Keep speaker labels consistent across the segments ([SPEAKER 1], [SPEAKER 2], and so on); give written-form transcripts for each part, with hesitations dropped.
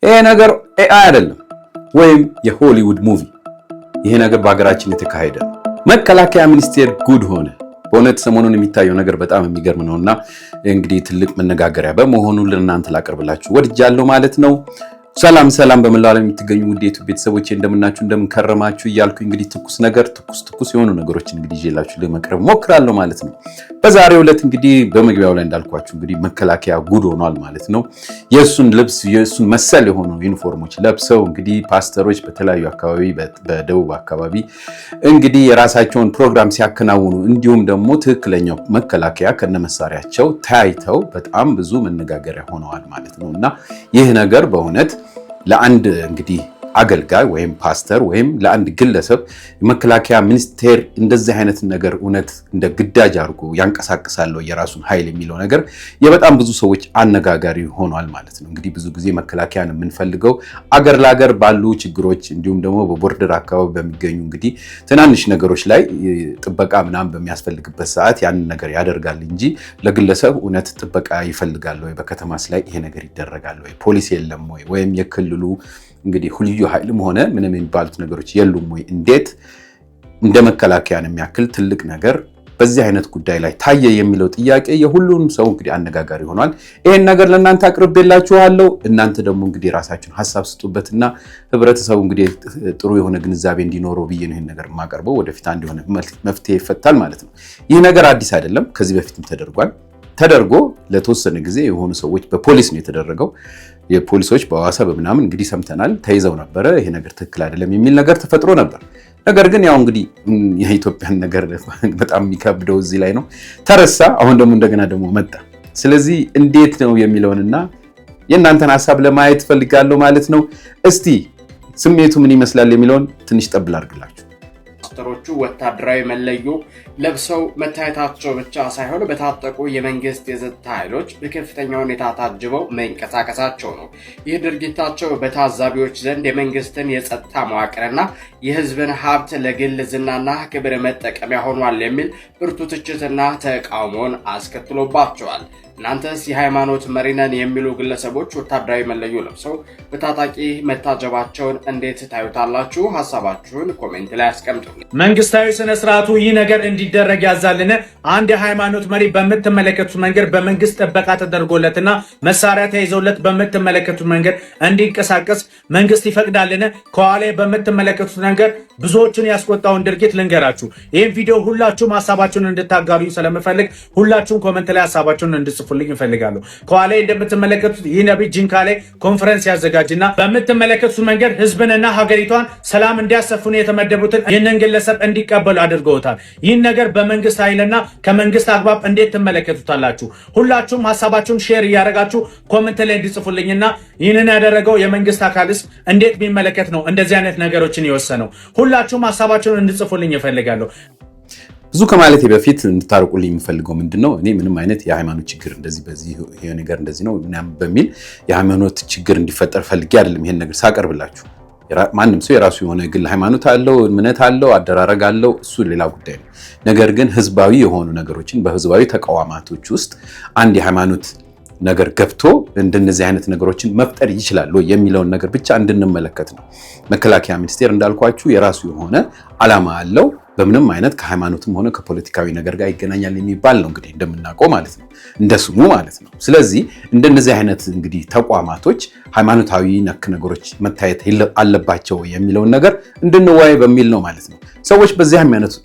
[SPEAKER 1] ይሄ ነገር ኤአይ አይደለም ወይም የሆሊውድ ሙቪ። ይሄ ነገር በሀገራችን የተካሄደ ነው። መከላከያ ሚኒስቴር ጉድ ሆነ። በእውነት ሰሞኑን የሚታየው ነገር በጣም የሚገርም ነውና እንግዲህ ትልቅ መነጋገሪያ በመሆኑ ለእናንተ ላቀርብላችሁ ወድጃለሁ ማለት ነው። ሰላም በመላው ዓለም የምትገኙ ውድ የዩቲዩብ ቤተሰቦቼ እንደምናችሁ እንደምንከረማችሁ እያልኩ እንግዲህ ትኩስ የሆኑ ነገሮችን እንግዲህ ይዤላችሁ ለመቅረብ ሞክራለሁ ማለት ነው። በዛሬው ዕለት እንግዲህ በመግቢያው ላይ እንዳልኳችሁ እንግዲህ መከላከያ ጉድ ሆኗል ማለት ነው። የሱን ልብስ የሱን መሰል የሆኑ ዩኒፎርሞች ለብሰው እንግዲህ ፓስተሮች በተለያዩ አካባቢ በደቡብ አካባቢ እንግዲህ የራሳቸውን ፕሮግራም ሲያከናውኑ እንዲሁም ደግሞ ትክክለኛው መከላከያ ከነመሳሪያቸው ታይተው በጣም ብዙ መነጋገሪያ ሆነዋል ማለት ነውና ይህ ነገር በእውነት ለአንድ እንግዲህ አገልጋይ ወይም ፓስተር ወይም ለአንድ ግለሰብ የመከላከያ ሚኒስቴር እንደዚህ አይነት ነገር እውነት እንደ ግዳጅ አድርጎ ያንቀሳቅሳል የራሱን ኃይል የሚለው ነገር የበጣም ብዙ ሰዎች አነጋጋሪ ሆኗል ማለት ነው። እንግዲህ ብዙ ጊዜ መከላከያን የምንፈልገው አገር ለአገር ባሉ ችግሮች እንዲሁም ደግሞ በቦርደር አካባቢ በሚገኙ እንግዲህ ትናንሽ ነገሮች ላይ ጥበቃ ምናምን በሚያስፈልግበት ሰዓት ያንን ነገር ያደርጋል እንጂ ለግለሰብ እውነት ጥበቃ ይፈልጋል ወይ? በከተማስ ላይ ይሄ ነገር ይደረጋል ወይ? ፖሊስ የለም ወይ? ወይም የክልሉ እንግዲህ ልዩ ኃይልም ሆነ ምንም የሚባሉት ነገሮች የሉም ወይ? እንዴት እንደ መከላከያን የሚያክል ትልቅ ነገር በዚህ አይነት ጉዳይ ላይ ታየ የሚለው ጥያቄ የሁሉም ሰው እንግዲህ አነጋጋሪ ሆኗል። ይሄን ነገር ለእናንተ አቅርቤላችኋለሁ። እናንተ ደግሞ እንግዲህ ራሳችሁን ሐሳብ ስጡበትና ህብረተሰቡ እንግዲህ ጥሩ የሆነ ግንዛቤ እንዲኖረው ብዬ ነው ይሄን ነገር የማቀርበው። ወደፊት አንድ የሆነ መፍትሄ ይፈታል ማለት ነው። ይህ ነገር አዲስ አይደለም። ከዚህ በፊትም ተደርጎ ለተወሰነ ጊዜ የሆኑ ሰዎች በፖሊስ ነው የተደረገው። የፖሊሶች በሐዋሳ በምናምን እንግዲህ ሰምተናል ተይዘው ነበረ። ይሄ ነገር ትክክል አይደለም የሚል ነገር ተፈጥሮ ነበር። ነገር ግን ያው እንግዲህ የኢትዮጵያን ነገር በጣም የሚከብደው እዚህ ላይ ነው። ተረሳ። አሁን ደግሞ እንደገና ደግሞ መጣ። ስለዚህ እንዴት ነው የሚለውንና የእናንተን ሐሳብ ለማየት ፈልጋለሁ ማለት ነው። እስቲ ስሜቱ ምን ይመስላል የሚለውን ትንሽ ጠብል አድርግላችሁ።
[SPEAKER 2] ፓስተሮቹ ወታደራዊ መለዮ ለብሰው መታየታቸው ብቻ ሳይሆን በታጠቁ የመንግስት የጸጥታ ኃይሎች በከፍተኛ ሁኔታ ታጅበው መንቀሳቀሳቸው ነው። ይህ ድርጊታቸው በታዛቢዎች ዘንድ የመንግስትን የጸጥታ መዋቅርና የህዝብን ሀብት ለግል ዝናና ክብር መጠቀሚያ ሆኗል የሚል ብርቱ ትችትና ተቃውሞን አስከትሎባቸዋል። እናንተስ የሃይማኖት መሪ ነን የሚሉ ግለሰቦች ወታደራዊ መለዮ ለብሰው በታጣቂ መታጀባቸውን እንዴት ታዩታላችሁ? ሐሳባችሁን ኮሜንት ላይ አስቀምጡ።
[SPEAKER 3] መንግስታዊ ስነ ስርዓቱ ይህ ነገር እንዲደረግ ያዛልን። አንድ የሃይማኖት መሪ በመተመለከቱት መንገድ በመንግስት ጥበቃ ተደርጎለትና መሳሪያ ተይዞለት በመተመለከቱት መንገድ እንዲንቀሳቀስ መንግስት ይፈቅዳልን? ከኋላ በመተመለከቱት ነገር ብዙዎችን ያስቆጣውን ድርጊት ልንገራችሁ። ይህን ቪዲዮ ሁላችሁም ሐሳባችሁን እንድታጋሩ ስለምፈልግ ሁላችሁም ኮሜንት ላይ ሐሳባችሁን እንድጽፉልኝ እፈልጋለሁ። ከኋላ እንደምትመለከቱት ይህ ነብይ ጂንካ ላይ ኮንፈረንስ ያዘጋጅና በመተመለከቱት መንገድ ህዝብንና ሀገሪቷን ሰላም እንዲያሰፍኑ የተመደቡትን ይህንን ግለሰብ እንዲቀበሉ አድርገውታል። ይህን ነገር በመንግስት ኃይልና ከመንግስት አግባብ እንዴት ትመለከቱታላችሁ? ሁላችሁም ሐሳባችሁን ሼር እያደረጋችሁ ኮሜንት ላይ እንድጽፉልኝና ይህንን ያደረገው የመንግስት አካልስ እንዴት ቢመለከት ነው እንደዚህ አይነት ነገሮችን የወሰነው? ሁላችሁም ሐሳባችሁን እንድጽፉልኝ እፈልጋለሁ።
[SPEAKER 1] ብዙ ከማለቴ በፊት እንድታርቁልኝ የሚፈልገው ምንድነው? እኔ ምንም አይነት የሃይማኖት ችግር እንደዚህ በዚህ ይሄ ነገር እንደዚህ ነው ምናምን በሚል የሃይማኖት ችግር እንዲፈጠር ፈልጌ አይደለም ይሄን ነገር ሳቀርብላችሁ። ማንም ሰው የራሱ የሆነ ግል ሃይማኖት አለው፣ እምነት አለው፣ አደራረግ አለው። እሱ ሌላ ጉዳይ ነው። ነገር ግን ህዝባዊ የሆኑ ነገሮችን በህዝባዊ ተቋማቶች ውስጥ አንድ የሃይማኖት ነገር ገብቶ እንደነዚህ አይነት ነገሮችን መፍጠር ይችላል የሚለውን ነገር ብቻ እንድንመለከት ነው። መከላከያ ሚኒስቴር እንዳልኳችሁ የራሱ የሆነ ዓላማ አለው። በምንም አይነት ከሃይማኖትም ሆነ ከፖለቲካዊ ነገር ጋር ይገናኛል የሚባል ነው እንግዲህ እንደምናውቀው ማለት ነው፣ እንደ ስሙ ማለት ነው። ስለዚህ እንደነዚህ አይነት እንግዲህ ተቋማቶች ሃይማኖታዊ ነክ ነገሮች መታየት አለባቸው የሚለውን ነገር እንድንወያይ በሚል ነው ማለት ነው። ሰዎች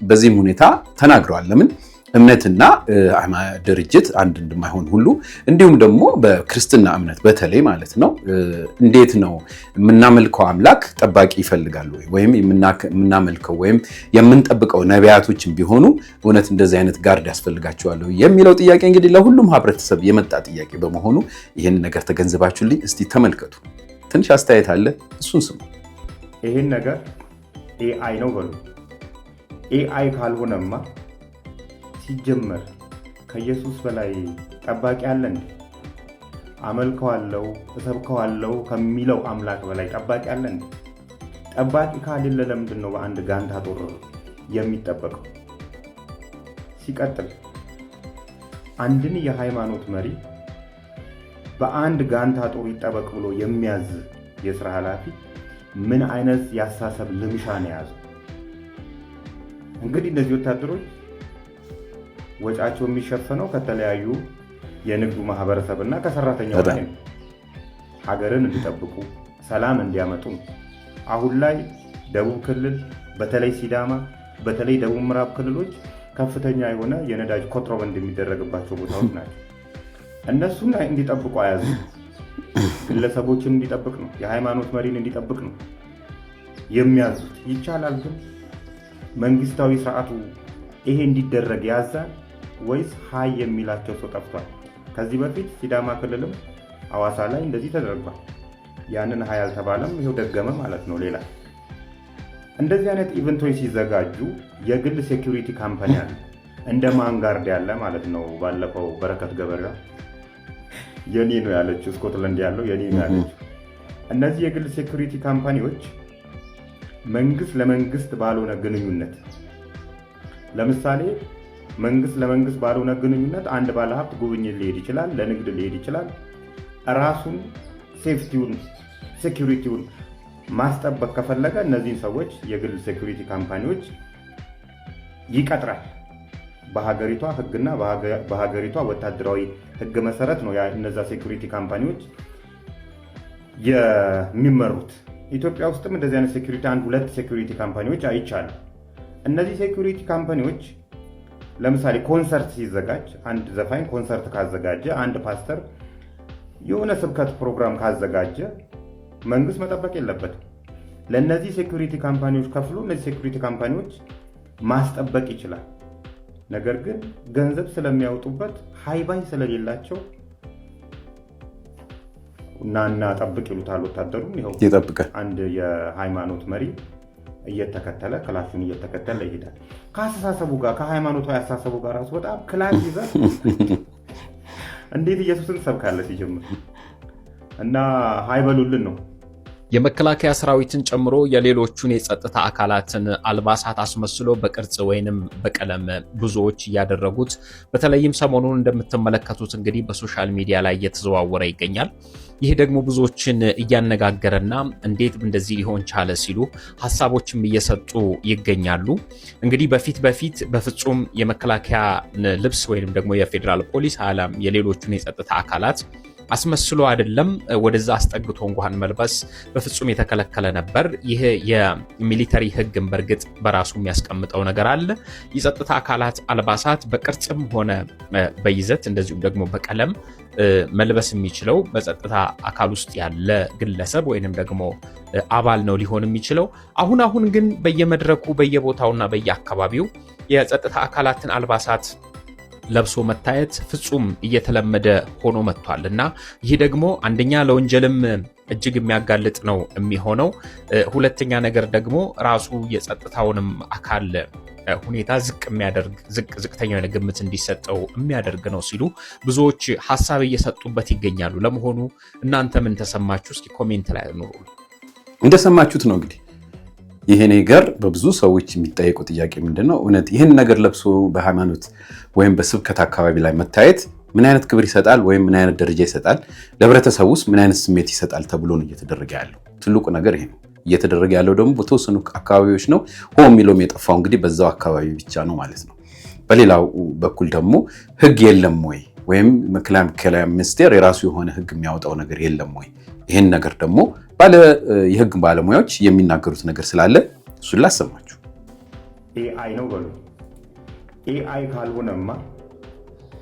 [SPEAKER 1] በዚህም ሁኔታ ተናግረዋል። ለምን እምነትና ድርጅት አንድ እንደማይሆን ሁሉ እንዲሁም ደግሞ በክርስትና እምነት በተለይ ማለት ነው እንዴት ነው የምናመልከው አምላክ ጠባቂ ይፈልጋል ወይም የምናመልከው ወይም የምንጠብቀው ነቢያቶችም ቢሆኑ እውነት እንደዚህ አይነት ጋርድ ያስፈልጋቸዋል የሚለው ጥያቄ እንግዲህ ለሁሉም ህብረተሰብ የመጣ ጥያቄ በመሆኑ ይህን ነገር ተገንዝባችሁልኝ እስቲ ተመልከቱ። ትንሽ አስተያየት አለ፣ እሱን ስሙ።
[SPEAKER 4] ይህን ነገር ኤአይ ነው በሉ። ኤአይ ካልሆነማ ሲጀመር ከኢየሱስ በላይ ጠባቂ አለ እንዴ? አመልከዋለሁ እሰብከዋለሁ ከሚለው አምላክ በላይ ጠባቂ አለ እንዴ? ጠባቂ ካሌለ ለምንድን ነው በአንድ ጋንታ ጦር የሚጠበቀው? ሲቀጥል አንድን የሃይማኖት መሪ በአንድ ጋንታ ጦር ይጠበቅ ብሎ የሚያዝ የስራ ኃላፊ ምን አይነት ያሳሰብ ልምሻ ነው የያዘው? እንግዲህ እነዚህ ወታደሮች ወጫቸው የሚሸፈነው ከተለያዩ የንግዱ ማህበረሰብና ከሰራተኛው ላይ ነው። ሀገርን እንዲጠብቁ ሰላም እንዲያመጡ። አሁን ላይ ደቡብ ክልል በተለይ ሲዳማ፣ በተለይ ደቡብ ምዕራብ ክልሎች ከፍተኛ የሆነ የነዳጅ ኮንትሮባንድ የሚደረግባቸው ቦታዎች ናቸው። እነሱን እንዲጠብቁ አያዙ። ግለሰቦችን እንዲጠብቅ ነው፣ የሃይማኖት መሪን እንዲጠብቅ ነው የሚያዙት። ይቻላል ግን መንግስታዊ ስርዓቱ ይሄ እንዲደረግ ያዛል ወይስ ሀይ የሚላቸው ሰው ጠፍቷል? ከዚህ በፊት ሲዳማ ክልልም ሐዋሳ ላይ እንደዚህ ተደርጓል። ያንን ሀይ አልተባለም፣ ይሄው ደገመ ማለት ነው። ሌላ እንደዚህ አይነት ኢቨንቶች ሲዘጋጁ የግል ሴኩሪቲ ካምፓኒ አለ፣ እንደ ማንጋርድ ያለ ማለት ነው። ባለፈው በረከት ገበሬዋ የኔ ነው ያለችው፣ ስኮትላንድ ያለው የኔ ነው ያለችው። እነዚህ የግል ሴኩሪቲ ካምፓኒዎች መንግስት ለመንግስት ባልሆነ ግንኙነት፣ ለምሳሌ መንግስት ለመንግስት ባልሆነ ግንኙነት አንድ ባለሀብት ጉብኝት ሊሄድ ይችላል፣ ለንግድ ሊሄድ ይችላል። ራሱን ሴፍቲውን ሴኩሪቲውን ማስጠበቅ ከፈለገ እነዚህን ሰዎች የግል ሴኩሪቲ ካምፓኒዎች ይቀጥራል። በሀገሪቷ ህግና በሀገሪቷ ወታደራዊ ህግ መሰረት ነው እነዛ ሴኩሪቲ ካምፓኒዎች የሚመሩት። ኢትዮጵያ ውስጥም እንደዚህ አይነት ሴኩሪቲ አንድ ሁለት ሴኩሪቲ ካምፓኒዎች አይቻሉ። እነዚህ ሴኩሪቲ ካምፓኒዎች ለምሳሌ ኮንሰርት ሲዘጋጅ፣ አንድ ዘፋኝ ኮንሰርት ካዘጋጀ፣ አንድ ፓስተር የሆነ ስብከት ፕሮግራም ካዘጋጀ መንግስት መጠበቅ የለበትም። ለነዚህ ሴኩሪቲ ካምፓኒዎች ከፍሎ እነዚህ ሴኩሪቲ ካምፓኒዎች ማስጠበቅ ይችላል። ነገር ግን ገንዘብ ስለሚያወጡበት ሃይባይ ስለሌላቸው እና ጠብቅ ይሉታል ወታደሩም። ይኸው
[SPEAKER 1] ይጠብቃል።
[SPEAKER 4] አንድ የሃይማኖት መሪ እየተከተለ ክላሹን እየተከተለ ይሄዳል። ከአስተሳሰቡ ጋር ከሃይማኖታዊ አስተሳሰቡ ጋር ራሱ በጣም ክላሽ ይዘህ እንዴት ኢየሱስን ሰብካለህ ሲጀምር እና ሃይበሉልን ነው።
[SPEAKER 5] የመከላከያ ሰራዊትን ጨምሮ የሌሎቹን የጸጥታ አካላትን አልባሳት አስመስሎ በቅርጽ ወይንም በቀለም ብዙዎች እያደረጉት፣ በተለይም ሰሞኑን እንደምትመለከቱት እንግዲህ በሶሻል ሚዲያ ላይ እየተዘዋወረ ይገኛል። ይህ ደግሞ ብዙዎችን እያነጋገረና እንዴት እንደዚህ ሊሆን ቻለ ሲሉ ሀሳቦችም እየሰጡ ይገኛሉ። እንግዲህ በፊት በፍጹም የመከላከያ ልብስ ወይንም ደግሞ የፌዴራል ፖሊስ አላም የሌሎቹን የጸጥታ አካላት አስመስሎ አይደለም ወደዛ አስጠግቶ እንኳን መልበስ በፍጹም የተከለከለ ነበር። ይህ የሚሊተሪ ህግን በርግጥ በራሱ የሚያስቀምጠው ነገር አለ። የጸጥታ አካላት አልባሳት በቅርጽም ሆነ በይዘት እንደዚሁም ደግሞ በቀለም መልበስ የሚችለው በጸጥታ አካል ውስጥ ያለ ግለሰብ ወይንም ደግሞ አባል ነው ሊሆን የሚችለው። አሁን ግን በየመድረኩ በየቦታውና በየአካባቢው የጸጥታ አካላትን አልባሳት ለብሶ መታየት ፍጹም እየተለመደ ሆኖ መጥቷል እና ይህ ደግሞ አንደኛ ለወንጀልም እጅግ የሚያጋልጥ ነው የሚሆነው። ሁለተኛ ነገር ደግሞ ራሱ የጸጥታውንም አካል ሁኔታ ዝቅ የሚያደርግ ዝቅተኛ የሆነ ግምት እንዲሰጠው የሚያደርግ ነው ሲሉ ብዙዎች ሀሳብ እየሰጡበት ይገኛሉ። ለመሆኑ እናንተ ምን ተሰማችሁ? እስኪ ኮሜንት ላይ አኑሩ።
[SPEAKER 1] እንደሰማችሁት ነው እንግዲህ ይሄ ነገር በብዙ ሰዎች የሚጠየቁ ጥያቄ ምንድነው? እውነት ይህን ነገር ለብሶ በሃይማኖት ወይም በስብከት አካባቢ ላይ መታየት ምን አይነት ክብር ይሰጣል ወይም ምን አይነት ደረጃ ይሰጣል? ለህብረተሰቡ ውስጥ ምን አይነት ስሜት ይሰጣል ተብሎ ነው እየተደረገ ያለው። ትልቁ ነገር ይሄ ነው። እየተደረገ ያለው ደግሞ በተወሰኑ አካባቢዎች ነው። ሆም የሚለውም የጠፋው እንግዲህ በዛው አካባቢ ብቻ ነው ማለት ነው። በሌላው በኩል ደግሞ ህግ የለም ወይ ወይም መከላከያ ሚኒስቴር የራሱ የሆነ ህግ የሚያወጣው ነገር የለም ወይ? ይህን ነገር ደግሞ የህግ ባለሙያዎች የሚናገሩት ነገር ስላለ እሱን ላሰማችሁ።
[SPEAKER 4] ኤአይ ነው በሉ። ኤአይ ካልሆነማ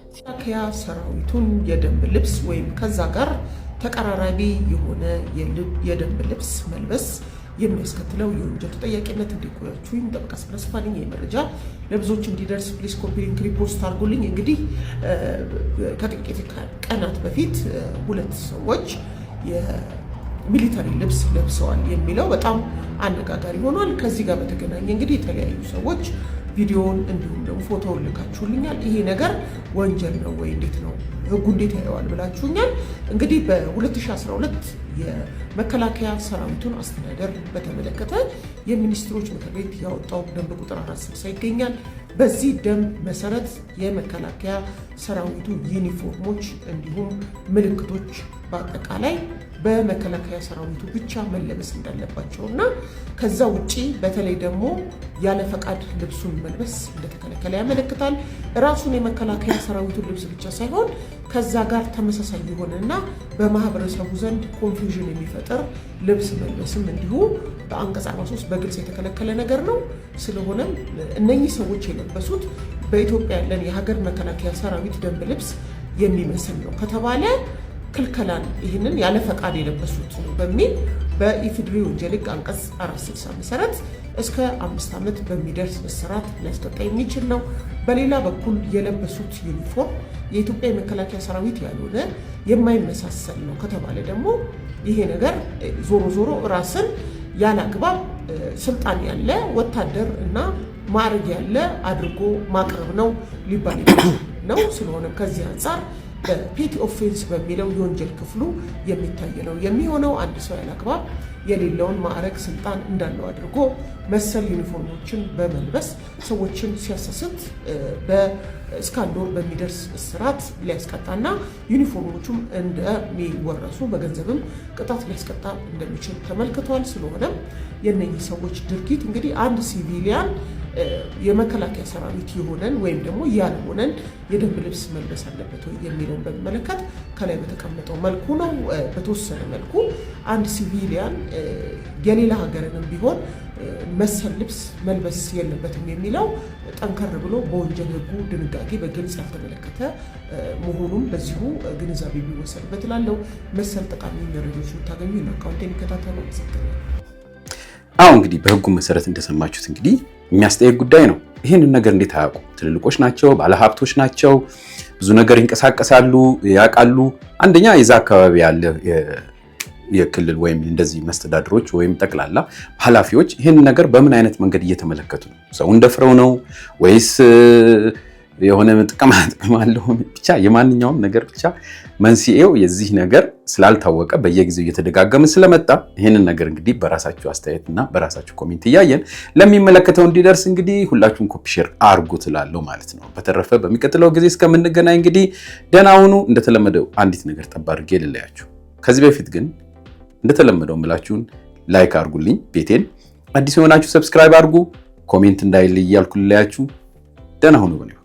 [SPEAKER 6] መከላከያ ሰራዊቱን የደንብ ልብስ ወይም ከዛ ጋር ተቀራራቢ የሆነ የደንብ ልብስ መልበስ የሚያስከትለው የወንጀል ተጠያቂነት እንዲቆያችሁ ጠበቃ ስለስፋልኝ የመረጃ ለብዙዎች እንዲደርስ ፕሊስ ኮፒ ሊንክ ሪፖስት አድርጉልኝ። እንግዲህ ከጥቂት ቀናት በፊት ሁለት ሰዎች የሚሊተሪ ልብስ ለብሰዋል የሚለው በጣም አነጋጋሪ ሆኗል። ከዚህ ጋር በተገናኘ እንግዲህ የተለያዩ ሰዎች ቪዲዮውን እንዲሁም ደግሞ ፎቶውን ልካችሁልኛል። ይሄ ነገር ወንጀል ነው ወይ እንዴት ነው ህጉ እንዴት ያየዋል ብላችሁኛል። እንግዲህ በ2012 የመከላከያ ሰራዊቱን አስተዳደር በተመለከተ የሚኒስትሮች ምክር ቤት ያወጣው ደንብ ቁጥር 460 ይገኛል። በዚህ ደንብ መሰረት የመከላከያ ሰራዊቱ ዩኒፎርሞች እንዲሁም ምልክቶች በአጠቃላይ በመከላከያ ሰራዊቱ ብቻ መለበስ እንዳለባቸውና ከዛ ውጪ በተለይ ደግሞ ያለ ፈቃድ ልብሱን መልበስ እንደተከለከለ ያመለክታል። ራሱን የመከላከያ ሰራዊቱን ልብስ ብቻ ሳይሆን ከዛ ጋር ተመሳሳይ የሆነና በማህበረሰቡ ዘንድ ኮንፊውዥን የሚፈጥር ልብስ መልበስም እንዲሁ በአንቀጽ 43 በግልጽ የተከለከለ ነገር ነው። ስለሆነም እነኚህ ሰዎች የለበሱት በኢትዮጵያ ያለን የሀገር መከላከያ ሰራዊት ደንብ ልብስ የሚመስል ነው ከተባለ ክልከላን ይህንን ያለ ፈቃድ የለበሱት በሚል በኢፌዴሪ ወንጀል ሕግ አንቀጽ 460 መሰረት እስከ 5 ዓመት በሚደርስ እስራት ሊያስቀጣ የሚችል ነው። በሌላ በኩል የለበሱት ዩኒፎርም የኢትዮጵያ የመከላከያ ሰራዊት ያልሆነ የማይመሳሰል ነው ከተባለ ደግሞ ይሄ ነገር ዞሮ ራስን ያለ አግባብ ስልጣን ያለ ወታደር እና ማዕረግ ያለ አድርጎ ማቅረብ ነው ሊባል ነው። ስለሆነ ከዚህ አንፃር በፔቲ ኦፌንስ በሚለው የወንጀል ክፍሉ የሚታይ ነው የሚሆነው። አንድ ሰው ያለ አግባብ የሌለውን ማዕረግ ስልጣን እንዳለው አድርጎ መሰል ዩኒፎርሞችን በመልበስ ሰዎችን ሲያሳስት እስከ 1 ወር በሚደርስ እስራት ሊያስቀጣና ዩኒፎርሞቹም እንደሚወረሱ በገንዘብም ቅጣት ሊያስቀጣ እንደሚችል ተመልክቷል። ስለሆነም የነኚህ ሰዎች ድርጊት እንግዲህ አንድ ሲቪሊያን የመከላከያ ሰራዊት የሆነን ወይም ደግሞ ያልሆነን የደንብ ልብስ መልበስ አለበት ወይ የሚለውን በሚመለከት ከላይ በተቀመጠው መልኩ ነው። በተወሰነ መልኩ አንድ ሲቪሊያን የሌላ ሀገርንም ቢሆን መሰል ልብስ መልበስ የለበትም የሚለው ጠንከር ብሎ በወንጀል ሕጉ ድንጋጌ በግልጽ ያልተመለከተ መሆኑን በዚሁ ግንዛቤ ቢወሰድበት እላለሁ። መሰል ጠቃሚ መረጃዎች የምታገኙ አካውንት የሚከታተሉ
[SPEAKER 1] እንግዲህ በሕጉ መሰረት እንደሰማችሁት እንግዲህ የሚያስጠይቅ ጉዳይ ነው። ይህንን ነገር እንዴት አያውቁ? ትልልቆች ናቸው፣ ባለሀብቶች ናቸው፣ ብዙ ነገር ይንቀሳቀሳሉ፣ ያውቃሉ። አንደኛ የዛ አካባቢ ያለ የክልል ወይም እንደዚህ መስተዳድሮች ወይም ጠቅላላ ኃላፊዎች ይህን ነገር በምን አይነት መንገድ እየተመለከቱ ነው? ሰውን ደፍረው ነው ወይስ የሆነ ጥቅም አለው? ብቻ የማንኛውም ነገር ብቻ መንስኤው የዚህ ነገር ስላልታወቀ በየጊዜው እየተደጋገመ ስለመጣ ይህንን ነገር እንግዲህ በራሳችሁ አስተያየትና በራሳችሁ ኮሜንት እያየን ለሚመለከተው እንዲደርስ እንግዲህ ሁላችሁም ኮፒ ሼር አርጉ ትላለሁ ማለት ነው። በተረፈ በሚቀጥለው ጊዜ እስከምንገናኝ እንግዲህ ደህና ሁኑ። እንደተለመደው አንዲት ነገር ጠብ አድርጌ ልለያችሁ። ከዚህ በፊት ግን እንደተለመደው ምላችሁን ላይክ አርጉልኝ፣ ቤቴን አዲስ የሆናችሁ ሰብስክራይብ አርጉ፣ ኮሜንት እንዳይልይ እያልኩ ልለያችሁ። ደህና ሁኑ። በኔ በኩል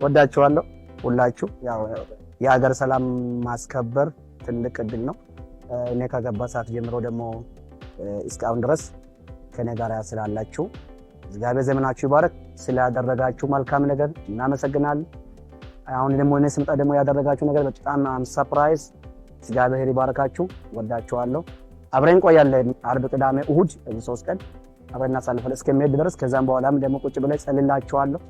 [SPEAKER 7] ወዳችኋለሁ ሁላችሁ። ያው የሀገር ሰላም ማስከበር ትልቅ እድል ነው። እኔ ከገባ ሰዓት ጀምሮ ደግሞ እስካሁን ድረስ ከኔ ጋር ስላላችሁ እግዚአብሔር ዘመናችሁ ይባረክ። ስላደረጋችሁ መልካም ነገር እናመሰግናለን። አሁን ደግሞ እኔ ስመጣ ደግሞ ያደረጋችሁ ነገር በጣም ሰርፕራይዝ። እግዚአብሔር ይባርካችሁ። ወዳችኋለሁ። አብረን ቆያለን። አርብ፣ ቅዳሜ፣ እሁድ 3 ቀን አብረን እናሳልፋለን እስከሚሄድ ድረስ። ከዛም በኋላም ደግሞ ቁጭ ብለን ጸልላችኋለሁ።